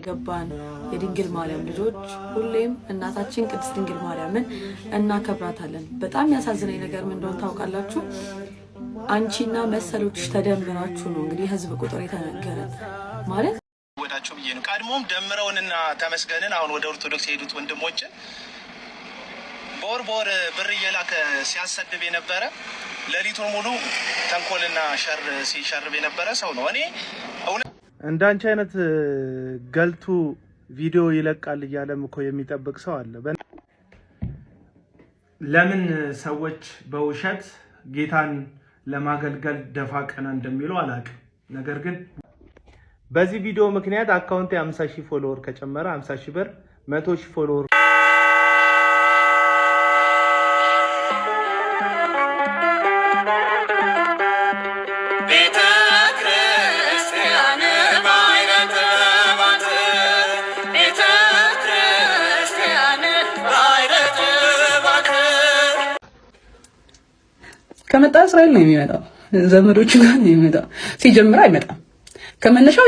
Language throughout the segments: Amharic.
የገባን የድንግል ማርያም ልጆች ሁሌም እናታችን ቅድስት ድንግል ማርያምን እናከብራታለን። በጣም ያሳዝነኝ ነገር ምን እንደሆነ ታውቃላችሁ? አንቺና መሰሎችሽ ተደምራችሁ ነው እንግዲህ ህዝብ ቁጥር የተነገረ ማለት ወዳቸው ብዬ ነው። ቀድሞም ደምረውንና ተመስገንን አሁን ወደ ኦርቶዶክስ የሄዱት ወንድሞችን በወር ብር እየላከ ሲያሰድብ የነበረ ሌሊቱን ሙሉ ተንኮልና ሸር ሲሸርብ የነበረ ሰው ነው። እኔ እንዳንቺ አይነት ገልቱ ቪዲዮ ይለቃል እያለም እኮ የሚጠብቅ ሰው አለ። ለምን ሰዎች በውሸት ጌታን ለማገልገል ደፋ ቀና እንደሚሉ አላውቅም። ነገር ግን በዚህ ቪዲዮ ምክንያት አካውንት 50,000 ፎሎወር ከጨመረ 50,000 ብር 100,000 ፎሎወር ከመጣ እስራኤል ነው የሚመጣው። ዘመዶቹ ጋር ነው የሚመጣው። ሲጀምር አይመጣም። ከመነሻው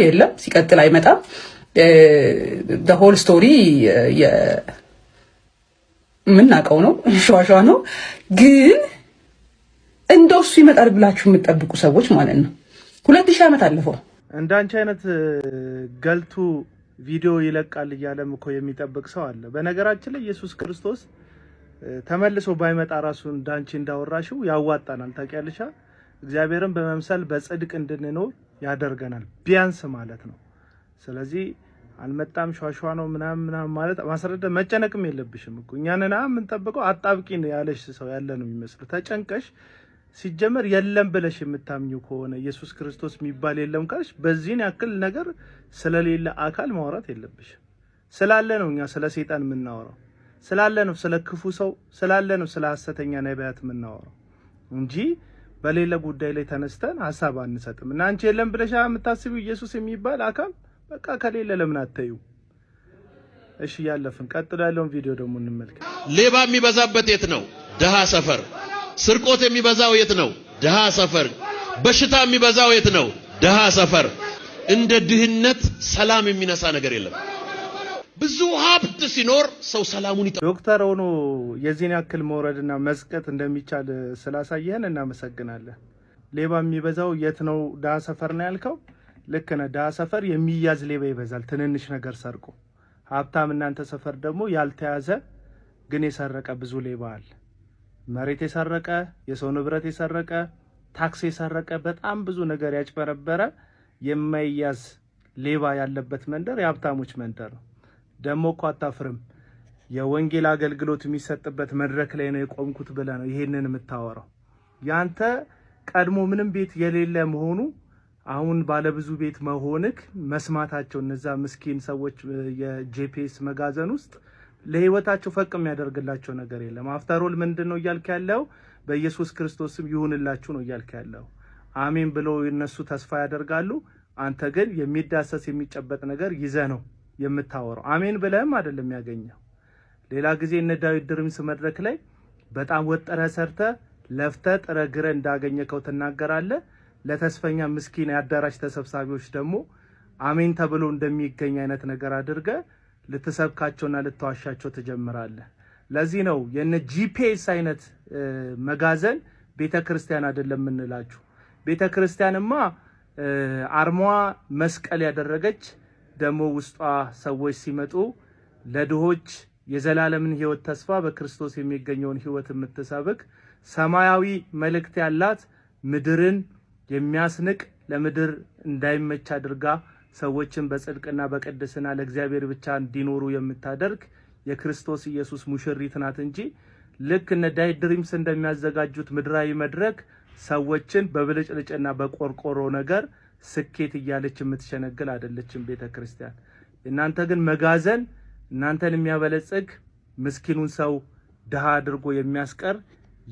የለም ሲቀጥል አይመጣም። the whole story የምናውቀው ነው፣ ሸዋሸዋ ነው። ግን እንደሱ ይመጣል ብላችሁ የምትጠብቁ ሰዎች ማለት ነው 2000 ዓመት አለፈው። እንዳንቺ አይነት ገልቱ ቪዲዮ ይለቃል እያለም እኮ የሚጠብቅ ሰው አለ። በነገራችን ላይ ኢየሱስ ክርስቶስ ተመልሶ ባይመጣ ራሱ እንዳንቺ እንዳወራሽው ያዋጣናል። ታውቂያለሽ፣ እግዚአብሔርን በመምሰል በጽድቅ እንድንኖር ያደርገናል ቢያንስ ማለት ነው። ስለዚህ አልመጣም ሸዋሸዋ ነው ምናምን ማለት ማስረዳ መጨነቅም የለብሽም እኮ እኛንና ምን ጠብቀው አጣብቂን ያለሽ ሰው ያለ ነው የሚመስለው። ተጨንቀሽ ሲጀመር የለም ብለሽ የምታምኙ ከሆነ ኢየሱስ ክርስቶስ የሚባል የለም ካልሽ በዚህን ያክል ነገር ስለሌለ አካል ማውራት የለብሽም። ስላለ ነው እኛ ስለ ሰይጣን የምናወራው፣ ስላለ ነው ስለ ክፉ ሰው፣ ስላለ ነው ስለ ሐሰተኛ ነቢያት የምናወራው እንጂ በሌላ ጉዳይ ላይ ተነስተን ሐሳብ አንሰጥም። እና አንቺ የለም ብለሽ የምታስቢው ኢየሱስ የሚባል አካል በቃ ከሌለ ለምን አትዩ? እሺ ያለፈን ቀጥሎ ያለውን ቪዲዮ ደግሞ እንመልከት። ሌባ የሚበዛበት የት ነው? ደሃ ሰፈር። ስርቆት የሚበዛው የት ነው? ደሃ ሰፈር። በሽታ የሚበዛው የት ነው? ደሃ ሰፈር። እንደ ድህነት ሰላም የሚነሳ ነገር የለም። ብዙ ሀብት ሲኖር ሰው ሰላሙን ይጠ ዶክተር ሆኖ የዚህን ያክል መውረድና መስቀጥ እንደሚቻል ስላሳየህን እናመሰግናለን። ሌባ የሚበዛው የት ነው? ደሃ ሰፈር ነው ያልከው ልክ ነህ። ደሃ ሰፈር የሚያዝ ሌባ ይበዛል፣ ትንንሽ ነገር ሰርቆ። ሀብታም እናንተ ሰፈር ደግሞ ያልተያዘ ግን የሰረቀ ብዙ ሌባ አለ። መሬት የሰረቀ፣ የሰው ንብረት የሰረቀ፣ ታክስ የሰረቀ፣ በጣም ብዙ ነገር ያጭበረበረ የማይያዝ ሌባ ያለበት መንደር የሀብታሞች መንደር ነው። ደሞ እኮ አታፍርም። የወንጌል አገልግሎት የሚሰጥበት መድረክ ላይ ነው የቆምኩት ብለህ ነው ይሄንን የምታወራው። ያንተ ቀድሞ ምንም ቤት የሌለ መሆኑ አሁን ባለብዙ ቤት መሆንክ መስማታቸው እነዛ ምስኪን ሰዎች የጂፒኤስ መጋዘን ውስጥ ለህይወታቸው ፈቅ የሚያደርግላቸው ነገር የለም። አፍተሮል ምንድነው እያልክ ያለው? በኢየሱስ ክርስቶስም ይሁንላችሁ ነው እያልክ ያለው። አሜን ብለው እነሱ ተስፋ ያደርጋሉ። አንተ ግን የሚዳሰስ የሚጨበጥ ነገር ይዘህ ነው የምታወራው። አሜን ብለህም አይደለም ያገኘው። ሌላ ጊዜ እነ ዳዊት ድሪምስ መድረክ ላይ በጣም ወጥረህ ሰርተህ ለፍተህ ጥረህ ግረህ እንዳገኘከው ትናገራለህ። ለተስፈኛ ምስኪን ያዳራሽ ተሰብሳቢዎች ደግሞ አሜን ተብሎ እንደሚገኝ አይነት ነገር አድርገህ ልትሰብካቸውና ልትዋሻቸው ትጀምራለህ። ለዚህ ነው የነ ጂፒኤስ አይነት መጋዘን ቤተክርስቲያን አይደለም እንላችሁ። ቤተክርስቲያንማ አርማዋ መስቀል ያደረገች ደግሞ ውስጧ ሰዎች ሲመጡ ለድሆች የዘላለምን ህይወት ተስፋ በክርስቶስ የሚገኘውን ህይወት የምትሰብክ ሰማያዊ መልእክት ያላት ምድርን የሚያስንቅ ለምድር እንዳይመች አድርጋ ሰዎችን በጽድቅና በቅድስና ለእግዚአብሔር ብቻ እንዲኖሩ የምታደርግ የክርስቶስ ኢየሱስ ሙሽሪት ናት እንጂ ልክ እነ ዳዊት ድሪምስ እንደሚያዘጋጁት ምድራዊ መድረክ ሰዎችን በብልጭልጭና በቆርቆሮ ነገር ስኬት እያለች የምትሸነግል አይደለችም ቤተክርስቲያን። እናንተ ግን መጋዘን እናንተን የሚያበለጽግ ምስኪኑን ሰው ድሃ አድርጎ የሚያስቀር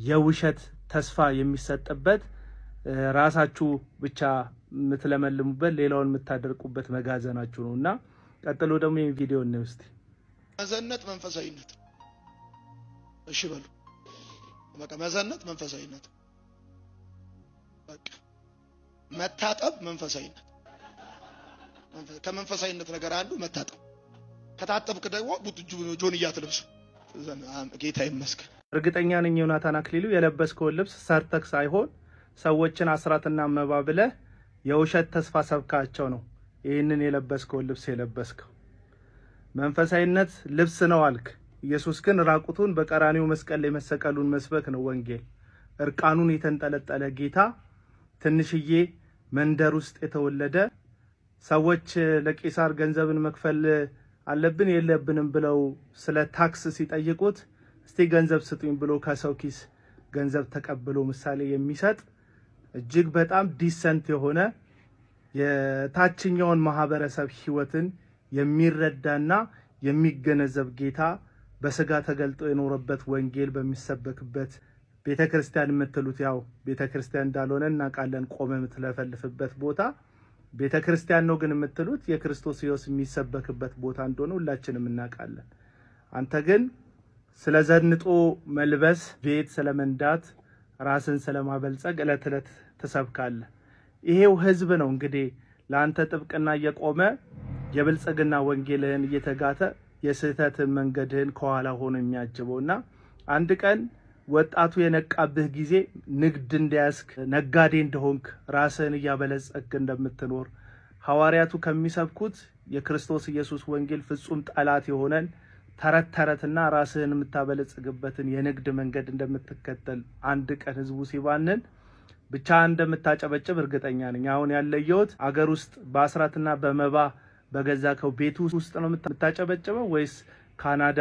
የውሸት ተስፋ የሚሰጥበት ራሳችሁ ብቻ የምትለመልሙበት ሌላውን የምታደርቁበት መጋዘናችሁ ነውና ቀጥሎ ደግሞ ይሄን ቪዲዮ ነው እስቲ መዘነት መንፈሳዊነት እሺ በሉ በቃ መዘነት መንፈሳዊነት በቃ መታጠብ መንፈሳዊነት ከመንፈሳዊነት ነገር አንዱ መታጠብ። ከታጠብክ ደግሞ ጆንያ አትለብስም። ጌታ ይመስገን። እርግጠኛ ነኝ ዮናታን አክሊሉ የለበስከውን ልብስ ሰርተክ ሳይሆን ሰዎችን አስራትና መባ ብለህ የውሸት ተስፋ ሰብካቸው ነው ይህንን የለበስከውን ልብስ የለበስከው። መንፈሳዊነት ልብስ ነው አልክ። ኢየሱስ ግን ራቁቱን በቀራኒው መስቀል ላይ መሰቀሉን መስበክ ነው ወንጌል። እርቃኑን የተንጠለጠለ ጌታ ትንሽዬ መንደር ውስጥ የተወለደ ሰዎች ለቄሳር ገንዘብን መክፈል አለብን የለብንም ብለው ስለ ታክስ ሲጠይቁት እስቲ ገንዘብ ስጡኝ ብሎ ከሰው ኪስ ገንዘብ ተቀብሎ ምሳሌ የሚሰጥ እጅግ በጣም ዲሰንት የሆነ የታችኛውን ማህበረሰብ ህይወትን የሚረዳና የሚገነዘብ ጌታ በስጋ ተገልጦ የኖረበት ወንጌል በሚሰበክበት ቤተክርስቲያን የምትሉት ያው ቤተክርስቲያን እንዳልሆነ እናውቃለን። ቆመ የምትለፈልፍበት ቦታ ቤተክርስቲያን ነው ግን የምትሉት የክርስቶስ ኢየሱስ የሚሰበክበት ቦታ እንደሆነ ሁላችንም እናውቃለን። አንተ ግን ስለ ዘንጦ መልበስ፣ ቤት ስለመንዳት፣ ራስን ስለማበልጸግ ዕለት ዕለት ትሰብካለህ። ይሄው ህዝብ ነው እንግዲህ ለአንተ ጥብቅና እየቆመ የብልጽግና ወንጌልህን እየተጋተ የስህተትን መንገድህን ከኋላ ሆኖ የሚያጅበውና አንድ ቀን ወጣቱ የነቃብህ ጊዜ ንግድ እንዲያስክ ነጋዴ እንደሆንክ ራስህን እያበለጸክ እንደምትኖር ሐዋርያቱ ከሚሰብኩት የክርስቶስ ኢየሱስ ወንጌል ፍጹም ጠላት የሆነን ተረት ተረትና ራስህን የምታበለጽግበትን የንግድ መንገድ እንደምትከተል አንድ ቀን ህዝቡ ሲባንን ብቻ እንደምታጨበጭብ እርግጠኛ ነኝ። አሁን ያለየውት አገር ውስጥ በአስራትና በመባ በገዛከው ቤት ውስጥ ነው የምታጨበጭበው ወይስ ካናዳ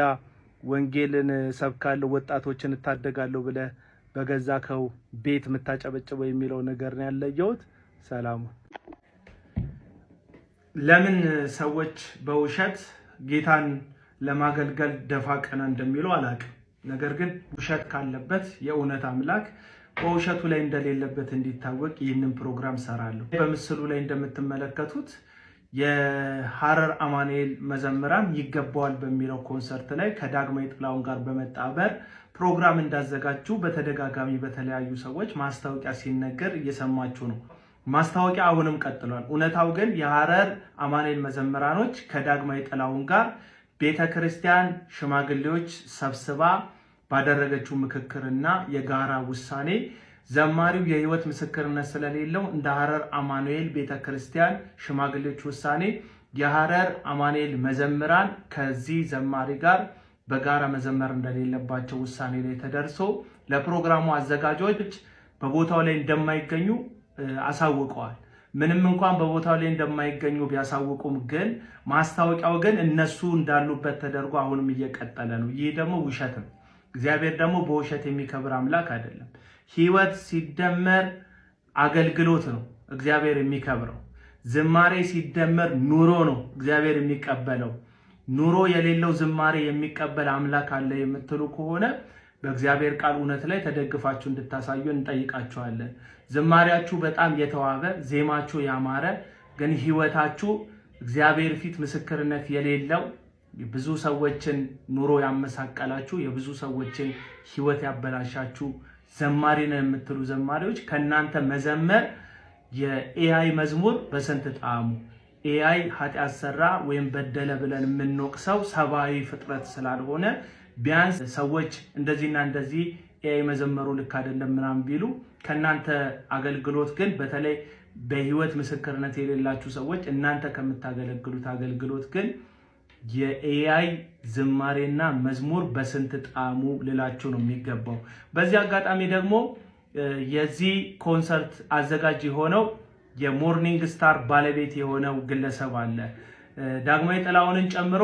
ወንጌልን ሰብካለሁ ወጣቶችን እታደጋለሁ ብለ በገዛከው ቤት የምታጨበጭበው የሚለው ነገር ነው ያለየውት። ሰላም። ለምን ሰዎች በውሸት ጌታን ለማገልገል ደፋ ቀና እንደሚሉ አላውቅም። ነገር ግን ውሸት ካለበት የእውነት አምላክ በውሸቱ ላይ እንደሌለበት እንዲታወቅ ይህንን ፕሮግራም ሰራለሁ። በምስሉ ላይ እንደምትመለከቱት የሐረር አማኑኤል መዘምራን ይገባዋል በሚለው ኮንሰርት ላይ ከዳግማዊ ጥላሁን ጋር በመጣበር ፕሮግራም እንዳዘጋጁ በተደጋጋሚ በተለያዩ ሰዎች ማስታወቂያ ሲነገር እየሰማችሁ ነው። ማስታወቂያ አሁንም ቀጥሏል። እውነታው ግን የሐረር አማኑኤል መዘምራኖች ከዳግማዊ ጥላሁን ጋር ቤተክርስቲያን ሽማግሌዎች ሰብስባ ባደረገችው ምክክርና የጋራ ውሳኔ ዘማሪው የህይወት ምስክርነት ስለሌለው እንደ ሐረር አማኑኤል ቤተክርስቲያን ሽማግሌዎች ውሳኔ የሐረር አማኑኤል መዘምራን ከዚህ ዘማሪ ጋር በጋራ መዘመር እንደሌለባቸው ውሳኔ ላይ ተደርሶ ለፕሮግራሙ አዘጋጆች በቦታው ላይ እንደማይገኙ አሳውቀዋል። ምንም እንኳን በቦታው ላይ እንደማይገኙ ቢያሳውቁም ግን ማስታወቂያው ግን እነሱ እንዳሉበት ተደርጎ አሁንም እየቀጠለ ነው። ይህ ደግሞ ውሸት ነው። እግዚአብሔር ደግሞ በውሸት የሚከብር አምላክ አይደለም። ህይወት ሲደመር አገልግሎት ነው እግዚአብሔር የሚከብረው። ዝማሬ ሲደመር ኑሮ ነው እግዚአብሔር የሚቀበለው። ኑሮ የሌለው ዝማሬ የሚቀበል አምላክ አለ የምትሉ ከሆነ በእግዚአብሔር ቃል እውነት ላይ ተደግፋችሁ እንድታሳዩ እንጠይቃችኋለን። ዝማሬያችሁ በጣም የተዋበ ዜማችሁ ያማረ ግን ህይወታችሁ እግዚአብሔር ፊት ምስክርነት የሌለው ብዙ ሰዎችን ኑሮ ያመሳቀላችሁ የብዙ ሰዎችን ህይወት ያበላሻችሁ ዘማሪ ነው የምትሉ ዘማሪዎች ከናንተ መዘመር የኤአይ መዝሙር በስንት ጣዕሙ። ኤአይ ኃጢአት ሰራ ወይም በደለ ብለን የምንወቅሰው ሰብአዊ ፍጥረት ስላልሆነ ቢያንስ ሰዎች እንደዚህና እንደዚህ ኤአይ መዘመሩ ልክ አይደለም ምናምን ቢሉ ከናንተ አገልግሎት ግን በተለይ በህይወት ምስክርነት የሌላችሁ ሰዎች እናንተ ከምታገለግሉት አገልግሎት ግን የኤአይ ዝማሬና መዝሙር በስንት ጣዕሙ ልላችሁ ነው የሚገባው። በዚህ አጋጣሚ ደግሞ የዚህ ኮንሰርት አዘጋጅ የሆነው የሞርኒንግ ስታር ባለቤት የሆነው ግለሰብ አለ። ዳግማዊ ጥላሁንን ጨምሮ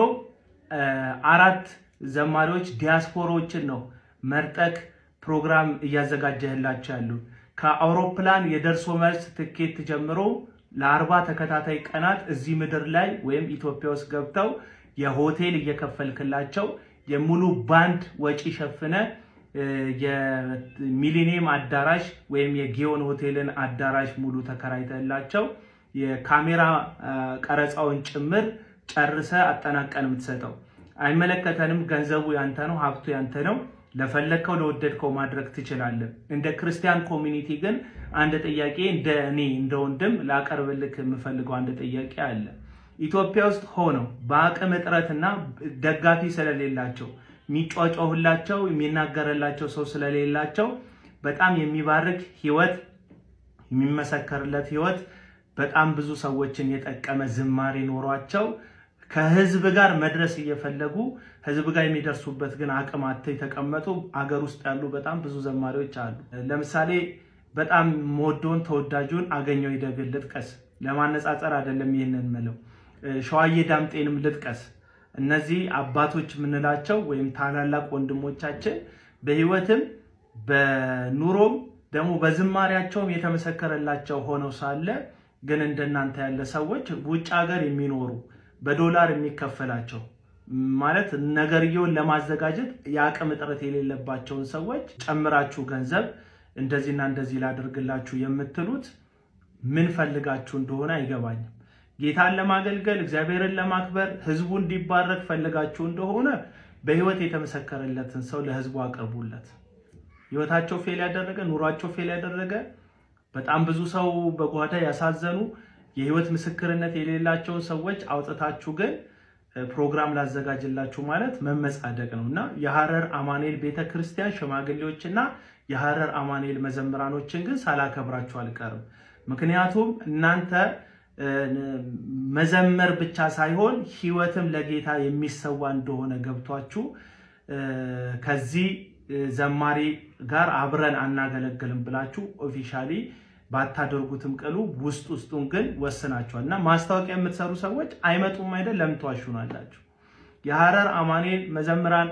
4 ዘማሪዎች ዲያስፖራዎችን ነው መርጠክ ፕሮግራም እያዘጋጀህላቸው ያሉ። ከአውሮፕላን የደርሶ መልስ ትኬት ጀምሮ ለ40 ተከታታይ ቀናት እዚህ ምድር ላይ ወይም ኢትዮጵያ ውስጥ ገብተው የሆቴል እየከፈልክላቸው የሙሉ ባንድ ወጪ ሸፍነ የሚሊኒየም አዳራሽ ወይም የጊዮን ሆቴልን አዳራሽ ሙሉ ተከራይተላቸው የካሜራ ቀረጻውን ጭምር ጨርሰ አጠናቀን የምትሰጠው። አይመለከተንም፣ ገንዘቡ ያንተ ነው፣ ሀብቱ ያንተ ነው። ለፈለከው ለወደድከው ማድረግ ትችላለህ። እንደ ክርስቲያን ኮሚኒቲ ግን አንድ ጥያቄ እንደ ወንድም ላቀርብልክ የምፈልገው አንድ ጥያቄ አለ። ኢትዮጵያ ውስጥ ሆነው በአቅም እጥረትና ደጋፊ ስለሌላቸው የሚጫጫሁላቸው የሚናገርላቸው ሰው ስለሌላቸው በጣም የሚባርክ ህይወት የሚመሰከርለት ህይወት በጣም ብዙ ሰዎችን የጠቀመ ዝማሬ ኖሯቸው ከህዝብ ጋር መድረስ እየፈለጉ ህዝብ ጋር የሚደርሱበት ግን አቅም አጥተው የተቀመጡ አገር ውስጥ ያሉ በጣም ብዙ ዘማሪዎች አሉ። ለምሳሌ በጣም ሞዶን ተወዳጁን አገኘው ይደግል ልጥቀስ። ለማነጻጸር አይደለም ይሄንን ምለው፣ ሸዋዬ ዳምጤንም ልጥቀስ። እነዚህ አባቶች ምንላቸው ወይም ታላላቅ ወንድሞቻችን በህይወትም በኑሮም ደግሞ በዝማሪያቸውም የተመሰከረላቸው ሆነው ሳለ ግን እንደናንተ ያለ ሰዎች ውጭ ሀገር የሚኖሩ በዶላር የሚከፈላቸው ማለት ነገርየውን ለማዘጋጀት የአቅም እጥረት የሌለባቸውን ሰዎች ጨምራችሁ ገንዘብ እንደዚህና እንደዚህ ላድርግላችሁ የምትሉት ምን ፈልጋችሁ እንደሆነ አይገባኝም። ጌታን ለማገልገል እግዚአብሔርን ለማክበር ህዝቡ እንዲባረክ ፈልጋችሁ እንደሆነ በህይወት የተመሰከረለትን ሰው ለህዝቡ አቅርቡለት። ህይወታቸው ፌል ያደረገ ኑሯቸው ፌል ያደረገ በጣም ብዙ ሰው በጓዳ ያሳዘኑ የህይወት ምስክርነት የሌላቸውን ሰዎች አውጥታችሁ ግን ፕሮግራም ላዘጋጅላችሁ ማለት መመጻደቅ ነውና የሐረር አማኑኤል ቤተክርስቲያን ሽማግሌዎችና የሐረር አማኑኤል መዘምራኖችን ግን ሳላከብራችሁ አልቀርም። ምክንያቱም እናንተ መዘመር ብቻ ሳይሆን ህይወትም ለጌታ የሚሰዋ እንደሆነ ገብቷችሁ ከዚህ ዘማሪ ጋር አብረን አናገለግልም ብላችሁ ኦፊሻሊ ባታደርጉትም ቀሉ ውስጡን ግን ወስናችኋልና ማስታወቂያ የምትሰሩ ሰዎች አይመጡም አይደል? ለምን ተዋሹናላችሁ? የሐረር አማኑኤል መዘምራን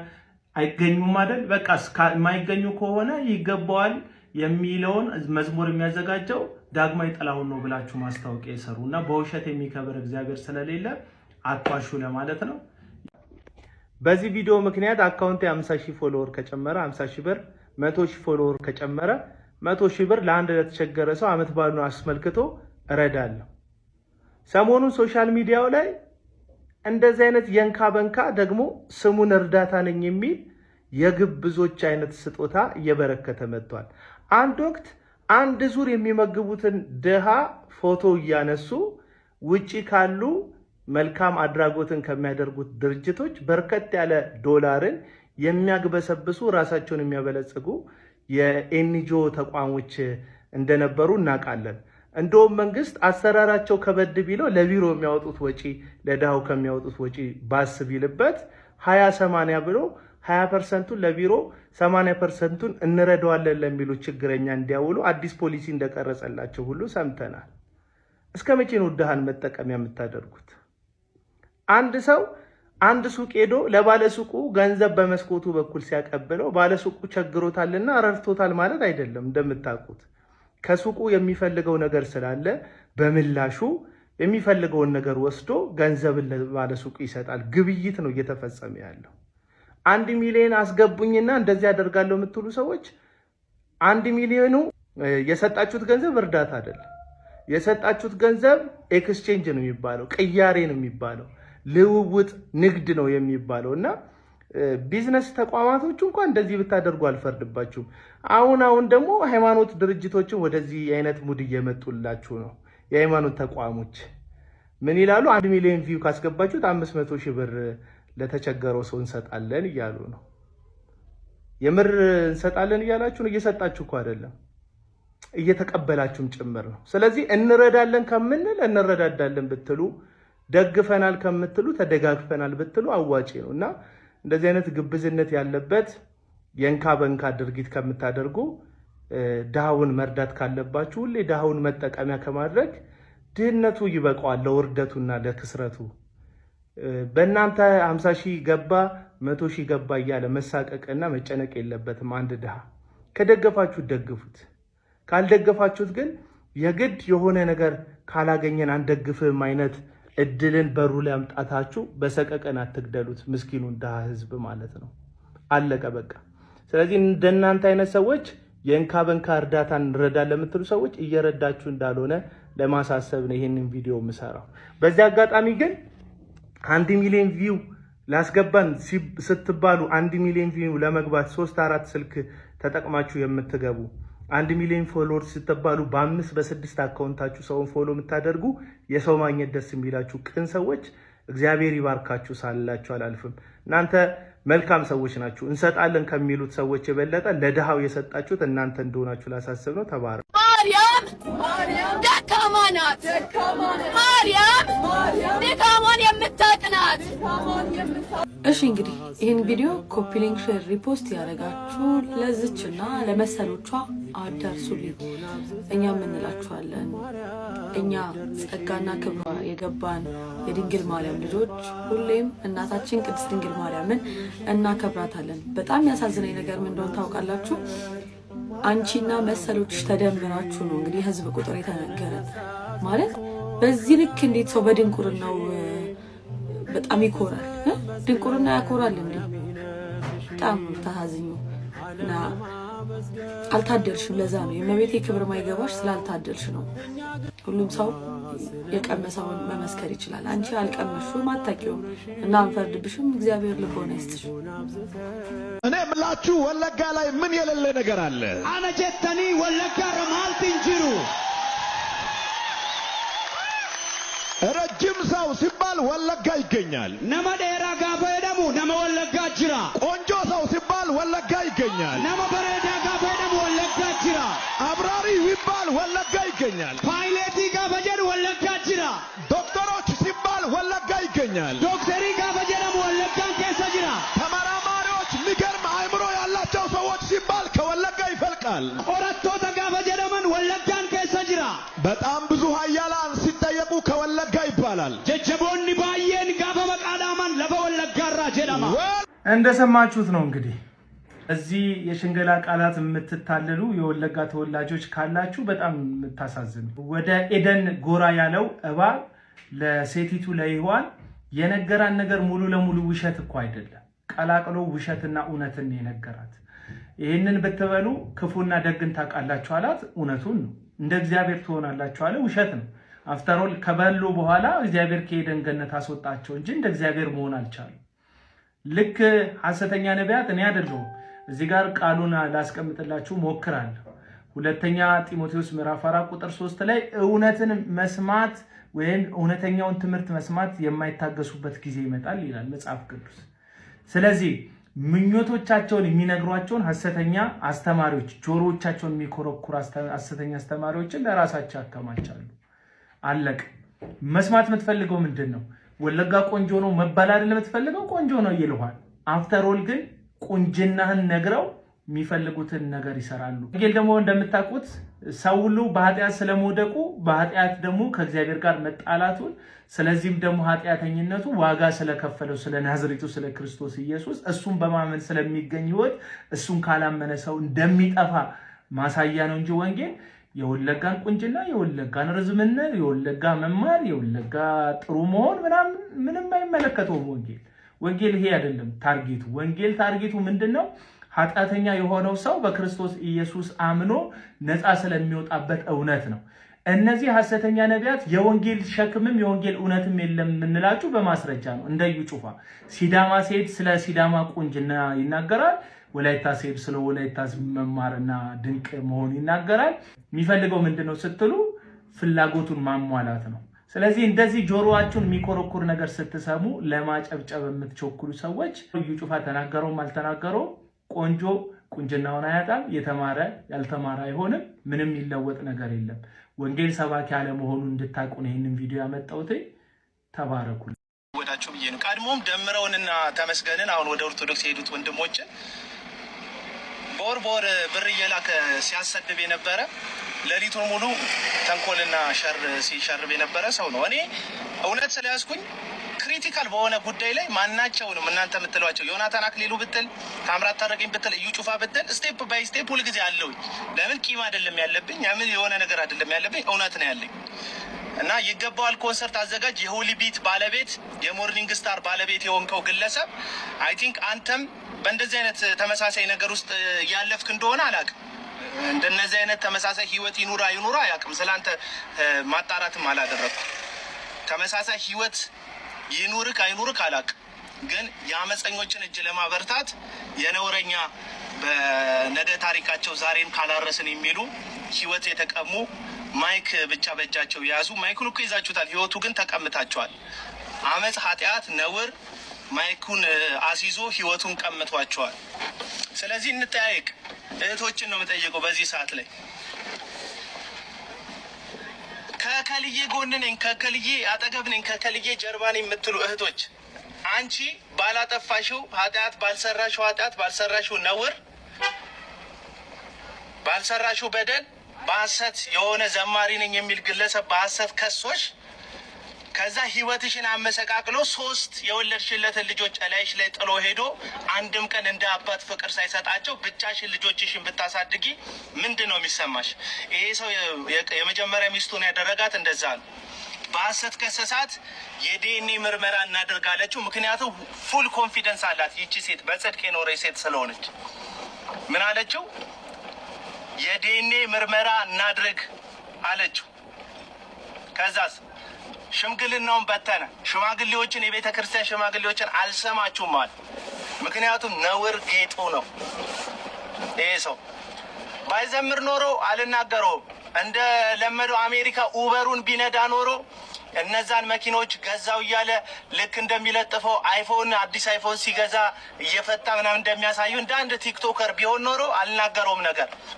አይገኙም አይደል? በቃ የማይገኙ ከሆነ ይገባዋል የሚለውን መዝሙር የሚያዘጋጀው ዳግማዊ ጥላሁን ነው ብላችሁ ማስታወቂያ ይሰሩና በውሸት የሚከበር እግዚአብሔር ስለሌለ አትዋሹ ለማለት ነው። በዚህ ቪዲዮ ምክንያት አካውንቴ 50,000 ፎሎወር ከጨመረ 50,000 ብር፣ 100,000 ፎሎወር ከጨመረ 100,000 ብር ለአንድ ለተቸገረ ሰው አመት በዓሉን አስመልክቶ እረዳለሁ። ሰሞኑን ሶሻል ሚዲያው ላይ እንደዚህ አይነት የንካ በንካ ደግሞ ስሙን እርዳታ ነኝ የሚል የግብዞች አይነት ስጦታ እየበረከተ መጥቷል። አንድ ወቅት አንድ ዙር የሚመግቡትን ድሃ ፎቶ እያነሱ ውጪ ካሉ መልካም አድራጎትን ከሚያደርጉት ድርጅቶች በርከት ያለ ዶላርን የሚያግበሰብሱ ራሳቸውን የሚያበለጽጉ የኤንጂኦ ተቋሞች እንደነበሩ እናውቃለን። እንደውም መንግስት አሰራራቸው ከበድ ቢለው ለቢሮ የሚያወጡት ወጪ ለድሃው ከሚያወጡት ወጪ ባስ ቢልበት 20/80 ብሎ 20% ለቢሮ 80% እንረዳዋለን ለሚሉ ችግረኛ እንዲያውሉ አዲስ ፖሊሲ እንደቀረጸላቸው ሁሉ ሰምተናል። እስከ መቼ ነው ድሃን መጠቀሚያ የምታደርጉት? አንድ ሰው አንድ ሱቅ ሄዶ ለባለሱቁ ገንዘብ በመስኮቱ በኩል ሲያቀብለው ባለሱቁ ቸግሮታልና ረድቶታል ማለት አይደለም። እንደምታውቁት ከሱቁ የሚፈልገው ነገር ስላለ በምላሹ የሚፈልገውን ነገር ወስዶ ገንዘብን ለባለሱቁ ይሰጣል። ግብይት ነው እየተፈጸመ ያለው። 1 ሚሊዮን አስገቡኝና እንደዚህ ያደርጋለሁ የምትሉ ሰዎች 1 ሚሊዮኑ የሰጣችሁት ገንዘብ እርዳታ አይደለም። የሰጣችሁት ገንዘብ ኤክስቼንጅ ነው የሚባለው፣ ቅያሬ ነው የሚባለው፣ ልውውጥ ንግድ ነው የሚባለው እና ቢዝነስ ተቋማቶች እንኳን እንደዚህ ብታደርጉ አልፈርድባችሁም። አሁን ደግሞ ሃይማኖት ድርጅቶችን ወደዚህ አይነት ሙድ እየመጡላችሁ ነው። የሃይማኖት ተቋሞች ምን ይላሉ? 1 ሚሊዮን ቪው ካስገባችሁት 500,000 ብር ለተቸገረው ሰው እንሰጣለን እያሉ ነው። የምር እንሰጣለን እያላችሁ ነው። እየሰጣችሁ እኮ አይደለም እየተቀበላችሁም ጭምር ነው። ስለዚህ እንረዳለን ከምንል እንረዳዳለን ብትሉ፣ ደግፈናል ከምትሉ ተደጋግፈናል ብትሉ አዋጪ ነው እና እንደዚህ አይነት ግብዝነት ያለበት የንካ በንካ ድርጊት ከምታደርጉ ድሃውን መርዳት ካለባችሁ ሁሌ ድሃውን መጠቀሚያ ከማድረግ ድህነቱ ይበቃዋል ለውርደቱና ለክስረቱ። በእናንተ 50,000 ገባ 100,000 ገባ እያለ መሳቀቅና መጨነቅ የለበትም። አንድ ድሃ ከደገፋችሁት ደግፉት፣ ካልደገፋችሁት ግን የግድ የሆነ ነገር ካላገኘን አንደግፍም አይነት እድልን በሩ ላይ አምጣታችሁ በሰቀቀን አትግደሉት ምስኪኑን ድሃ ህዝብ ማለት ነው። አለቀ በቃ። ስለዚህ እንደናንተ አይነት ሰዎች የንካ በንካ እርዳታን እንረዳለን ለምትሉ ሰዎች እየረዳችሁ እንዳልሆነ ለማሳሰብ ነው ይሄንን ቪዲዮ የምሰራው። በዚህ አጋጣሚ ግን 1 ሚሊዮን ቪው ላስገባን ስትባሉ 1 ሚሊዮን ቪው ለመግባት 3-4 ስልክ ተጠቅማችሁ የምትገቡ 1 ሚሊዮን ፎሎወርስ ስትባሉ በ5 በ6 አካውንታችሁ ሰውን ፎሎ የምታደርጉ የሰው ማግኘት ደስ የሚላችሁ ቅን ሰዎች እግዚአብሔር ይባርካችሁ ሳልላችሁ አላልፍም። እናንተ መልካም ሰዎች ናችሁ። እንሰጣለን ከሚሉት ሰዎች የበለጠ ለድሃው የሰጣችሁት እናንተ እንደሆናችሁ ላሳስብ ነው። ተባረኩ። ማርያም ደካማ ናት። ማርያም ድካሟን የምታውቅ ናት። እሺ እንግዲህ ይህን ቪዲዮ ኮፒ ሊንክ፣ ሼር፣ ሪፖስት ያደረጋችሁ ለዝችና ለመሰሎቿ አዳርሱልኝ። እኛ እንላችኋለን። እኛ ጸጋና ክብሯ የገባን የድንግል ማርያም ልጆች ሁሌም እናታችን ቅድስት ድንግል ማርያምን እናከብራታለን። በጣም ያሳዝነኝ ነገር ምን እንደሆነ ታውቃላችሁ? አንቺና መሰሎች ተደምራችሁ ነው እንግዲህ ህዝብ ቁጥር የተነገረ ማለት። በዚህ ልክ እንዴት ሰው በድንቁርናው በጣም ይኮራል? ድንቁርና ያኮራል እንዴ? በጣም ታዝኙ እና አልታደልሽም። ለዛ ነው የእመቤቴ ክብር ማይገባሽ፣ ስላልታደልሽ ነው። ሁሉም ሰው የቀመሰውን መመስከር ይችላል። አንቺ አልቀመሽም፣ አታውቂውም እና አንፈርድብሽም። እግዚአብሔር ልቦና ይስጥሽ። እኔ ምላችሁ ወለጋ ላይ ምን የሌለ ነገር አለ? አነጀተኒ ወለጋ ረማልት እንጅሩ ረጅም ሰው ሲባል ወለጋ ይገኛል። ነመ ዴራ ጋፈ ደሙ ነመ ወለጋ ጅራ። ቆንጆ ሰው ሲባል ወለጋ ይገኛል። ነመ በሬዳ ጋፈ ደሙ ወለጋ ጅራ። አብራሪ ሲባል ወለጋ ይገኛል። ፓይለቲ ጋፈ ጀዱ ወለጋ ጅራ። ዶክተሮች ሲባል ወለጋ ይገኛል። ዶክተሪ ጋፈ ጀዱ ወለጋን ኬሰ ጅራ። ተመራማሪዎች የሚገርም አእምሮ ያላቸው ሰዎች ሲባል ከወለጋ ይፈልቃል። ቆረቶታ ጋፈ ጀደመን ወለጋን ኬሰ ጅራ። በጣም ብዙ ኃያላን ሲጠየቁ ከወለጋ ይባላል። ጀጀቦኒ ባየን ጋፈ መቃዳማን ለበወለጋራ ጀዳማ። እንደሰማችሁት ነው እንግዲህ እዚህ የሽንገላ ቃላት የምትታለሉ የወለጋ ተወላጆች ካላችሁ በጣም የምታሳዝኑ። ወደ ኤደን ጎራ ያለው እባብ ለሴቲቱ ለሔዋን የነገራን ነገር ሙሉ ለሙሉ ውሸት እኮ አይደለም። ቀላቅሎ ውሸትና እውነትን የነገራት። ይህንን ብትበሉ ክፉና ደግን ታውቃላችሁ አላት። እውነቱን ነው። እንደ እግዚአብሔር ትሆናላችሁ አለ። ውሸት ነው። አፍተሮል ከበሉ በኋላ እግዚአብሔር ከኤደን ገነት አስወጣቸው እንጂ እንደ እግዚአብሔር መሆን አልቻሉ። ልክ ሐሰተኛ ነቢያት እኔ አይደለሁም። እዚህ ጋር ቃሉን ላስቀምጥላችሁ ሞክራለሁ። ሁለተኛ ጢሞቴዎስ ምዕራፍ 4 ቁጥር 3 ላይ እውነትን መስማት ወይም እውነተኛውን ትምህርት መስማት የማይታገሱበት ጊዜ ይመጣል ይላል መጽሐፍ ቅዱስ። ስለዚህ ምኞቶቻቸውን የሚነግሯቸውን ሐሰተኛ አስተማሪዎች፣ ጆሮዎቻቸውን የሚኮረኩሩ ሐሰተኛ አስተማሪዎችን ለራሳቸው ያከማቻሉ። አለቅ። መስማት የምትፈልገው ምንድን ነው? ወለጋ ቆንጆ ነው መባል አይደለም የምትፈልገው፣ ቆንጆ ነው ይልዋል። አፍተሮል ግን ቁንጅናህን ነግረው የሚፈልጉትን ነገር ይሰራሉ። ወንጌል ደግሞ እንደምታውቁት ሰው ሁሉ በኃጢአት ስለመውደቁ በኃጢአት ደግሞ ከእግዚአብሔር ጋር መጣላቱን፣ ስለዚህም ደግሞ ኃጢአተኝነቱ ዋጋ ስለከፈለው ስለ ናዝሬቱ ስለ ክርስቶስ ኢየሱስ እሱን በማመን ስለሚገኝ ሕይወት እሱን ካላመነ ሰው እንደሚጠፋ ማሳያ ነው እንጂ ወንጌል የወለጋን ቁንጅና፣ የወለጋን ርዝምነት፣ የወለጋ መማር፣ የወለጋ ጥሩ መሆን ምንም አይመለከተውም። ወንጌል ይሄ አይደለም ታርጌቱ። ወንጌል ታርጌቱ ምንድነው? ኃጢአተኛ የሆነው ሰው በክርስቶስ ኢየሱስ አምኖ ነፃ ስለሚወጣበት እውነት ነው። እነዚህ ሐሰተኛ ነቢያት የወንጌል ሸክምም የወንጌል እውነትም የለም የምንላችሁ በማስረጃ ነው። እንደ እዩ ጩፋ ሲዳማ ሴት ስለ ሲዳማ ቁንጅና ይናገራል። ወላይታ ሴት ስለ ወላይታ መማርና ድንቅ መሆን ይናገራል። የሚፈልገው ምንድነው ስትሉ ፍላጎቱን ማሟላት ነው። ስለዚህ እንደዚህ ጆሮአችሁን የሚኮረኩር ነገር ስትሰሙ ለማጨብጨብ የምትቸኩሉ ሰዎች እዩ ጩፋ ተናገረውም አልተናገረው ቆንጆ ቁንጅናውን አያጣም። የተማረ ያልተማረ አይሆንም። ምንም ይለወጥ ነገር የለም። ወንጌል ሰባኪ ያለ መሆኑን እንድታውቁ ነው ይሄንን ቪዲዮ ያመጣሁት። ተባረኩ። ወዳችሁ ብዬ ነው። ቀድሞም ደምረውንና ተመስገንን አሁን ወደ ኦርቶዶክስ የሄዱት ወንድሞችን በወር ብር እየላከ ሲያሰድብ የነበረ ሌሊቱን ሙሉ ተንኮልና ሸር ሲሸርብ የነበረ ሰው ነው። እኔ እውነት ስለያዝኩኝ ክሪቲካል በሆነ ጉዳይ ላይ ማናቸውንም እናንተ የምትሏቸው ዮናታን አክሊሉ ብትል፣ ታምራት ታረቀኝ ብትል፣ እዩ ጩፋ ብትል ስቴፕ ባይ ስቴፕ ሁልጊዜ አለውኝ። ለምን ቂም አይደለም ያለብኝ፣ ለምን የሆነ ነገር አይደለም ያለብኝ፣ እውነት ነው ያለኝ እና ይገባዋል። ኮንሰርት አዘጋጅ፣ የሆሊ ቢት ባለቤት፣ የሞርኒንግ ስታር ባለቤት የሆንከው ግለሰብ አይ ቲንክ አንተም በእንደዚህ አይነት ተመሳሳይ ነገር ውስጥ ያለፍክ እንደሆነ አላውቅም። እንደነዚህ አይነት ተመሳሳይ ህይወት ይኑራ አያውቅም። ስላንተ ማጣራትም አላደረኩም። ተመሳሳይ ህይወት ይኑርክ አይኑርክ አላውቅም። ግን የአመፀኞችን እጅ ለማበርታት የነውረኛ በነገ ታሪካቸው ዛሬን ካላረስን የሚሉ ህይወት የተቀሙ ማይክ ብቻ በእጃቸው የያዙ ማይኩን እኮ ይዛችሁታል፣ ህይወቱ ግን ተቀምታችኋል። አመፅ፣ ኃጢአት፣ ነውር ማይኩን አስይዞ ህይወቱን ቀምቷቸዋል። ስለዚህ እንጠያየቅ። እህቶችን ነው የምጠይቀው በዚህ ሰዓት ላይ ከከልዬ ጎን ነኝ፣ ከከልዬ አጠገብ ነኝ፣ ከከልዬ ጀርባ ነኝ የምትሉ እህቶች አንቺ ባላጠፋሽው ኃጢአት፣ ባልሰራሽው ኃጢአት፣ ባልሰራሽው ነውር፣ ባልሰራሽው በደል በሐሰት የሆነ ዘማሪ ነኝ የሚል ግለሰብ በሐሰት ከሶሽ ከዛ ህይወትሽን አመሰቃቅሎ 3 የወለድሽለትን ልጆች እላይሽ ላይ ጥሎ ሄዶ አንድም ቀን እንደ አባት ፍቅር ሳይሰጣቸው ብቻሽን ልጆችሽን ብታሳድጊ ምንድን ነው የሚሰማሽ? ይሄ ሰው የመጀመሪያ ሚስቱን ያደረጋት እንደዛ ነው። በሐሰት ከሰሳት። የዲኤንኤ ምርመራ እናደርጋለችው። ምክንያቱም ፉል ኮንፊደንስ አላት ይቺ ሴት በጽድቅ የኖረች ሴት ስለሆነች። ምን አለችው? የዲኤንኤ ምርመራ እናድርግ አለችው። ከዛስ ሽምግልናውን በተነ። ሽማግሌዎችን፣ የቤተ ክርስቲያን ሽማግሌዎችን አልሰማችሁም አለ። ምክንያቱም ነውር ጌጡ ነው። ይሄ ሰው ባይዘምር ኖሮ አልናገረውም። እንደ ለመደው አሜሪካ ኡበሩን ቢነዳ ኖሮ እነዛን መኪኖች ገዛው እያለ ልክ እንደሚለጥፈው አይፎን አዲስ አይፎን ሲገዛ እየፈታ ምናምን እንደሚያሳዩ እንደ አንድ ቲክቶከር ቢሆን ኖሮ አልናገረውም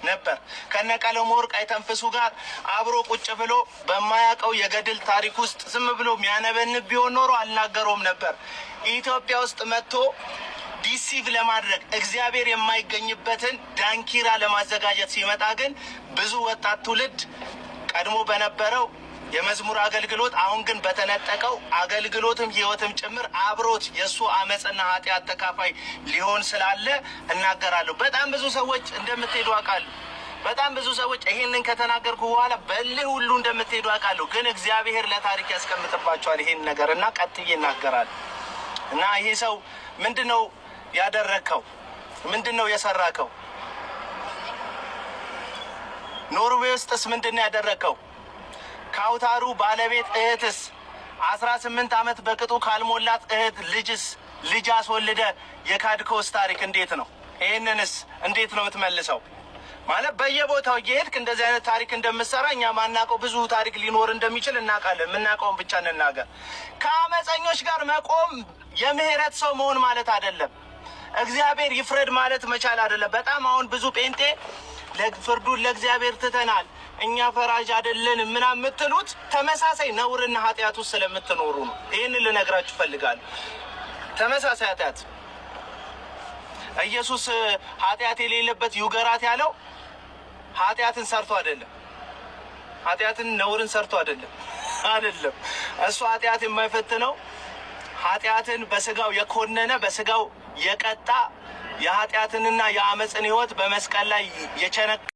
ነበር። ከነቀለሙ ወርቅ አይተንፍሱ ጋር አብሮ ቁጭ ብሎ በማያውቀው የገድል ታሪክ ውስጥ ዝም ብሎ የሚያነበንብ ቢሆን ኖሮ አልናገረውም ነበር። ኢትዮጵያ ውስጥ መጥቶ ዲሲቭ ለማድረግ እግዚአብሔር የማይገኝበትን ዳንኪራ ለማዘጋጀት ሲመጣ ግን ብዙ ወጣት ትውልድ ቀድሞ በነበረው የመዝሙር አገልግሎት አሁን ግን በተነጠቀው አገልግሎትም ህይወትም ጭምር አብሮት የእሱ አመፅና ኃጢአት ተካፋይ ሊሆን ስላለ እናገራለሁ። በጣም ብዙ ሰዎች እንደምትሄዱ አውቃለሁ። በጣም ብዙ ሰዎች ይሄንን ከተናገርኩ በኋላ በልህ ሁሉ እንደምትሄዱ አውቃለሁ። ግን እግዚአብሔር ለታሪክ ያስቀምጥባቸዋል ይሄን ነገር እና ቀጥዬ እናገራለሁ። እና ይሄ ሰው ምንድነው ያደረከው? ምንድነው የሰራከው? ኖርዌይ ውስጥስ ምንድነው ያደረከው? ከአውታሩ ባለቤት እህትስ 18 ዓመት በቅጡ ካልሞላት እህት ልጅ አስወልደ የካድከውስ ታሪክ እንዴት ነው? ይህንንስ እንዴት ነው የምትመልሰው? ማለት በየቦታው እየሄድክ እንደዚህ አይነት ታሪክ እንደምትሰራ እኛ ማናውቀው ብዙ ታሪክ ሊኖር እንደሚችል እናውቃለን። የምናውቀውን ብቻ እንናገር። ከአመፀኞች ጋር መቆም የምህረት ሰው መሆን ማለት አይደለም። እግዚአብሔር ይፍረድ ማለት መቻል አይደለም። በጣም አሁን ብዙ ጴንጤ ፍርዱን ለእግዚአብሔር ትተናል፣ እኛ ፈራጅ አይደለን ምናምን የምትሉት ተመሳሳይ ነውርና ኃጢአት ውስጥ ስለምትኖሩ ነው። ይህንን ልነግራችሁ እፈልጋለሁ። ተመሳሳይ ኃጢአት ኢየሱስ ኃጢአት የሌለበት ይውገራት ያለው ኃጢአትን ሰርቶ አይደለም። ኃጢአትን ነውርን ሰርቶ አይደለም። እሱ ኃጢአት የማይፈትነው ኃጢአትን በስጋው የኮነነ በስጋው የቀጣ የኃጢአትንና የአመፅን ህይወት በመስቀል ላይ የቸነከረ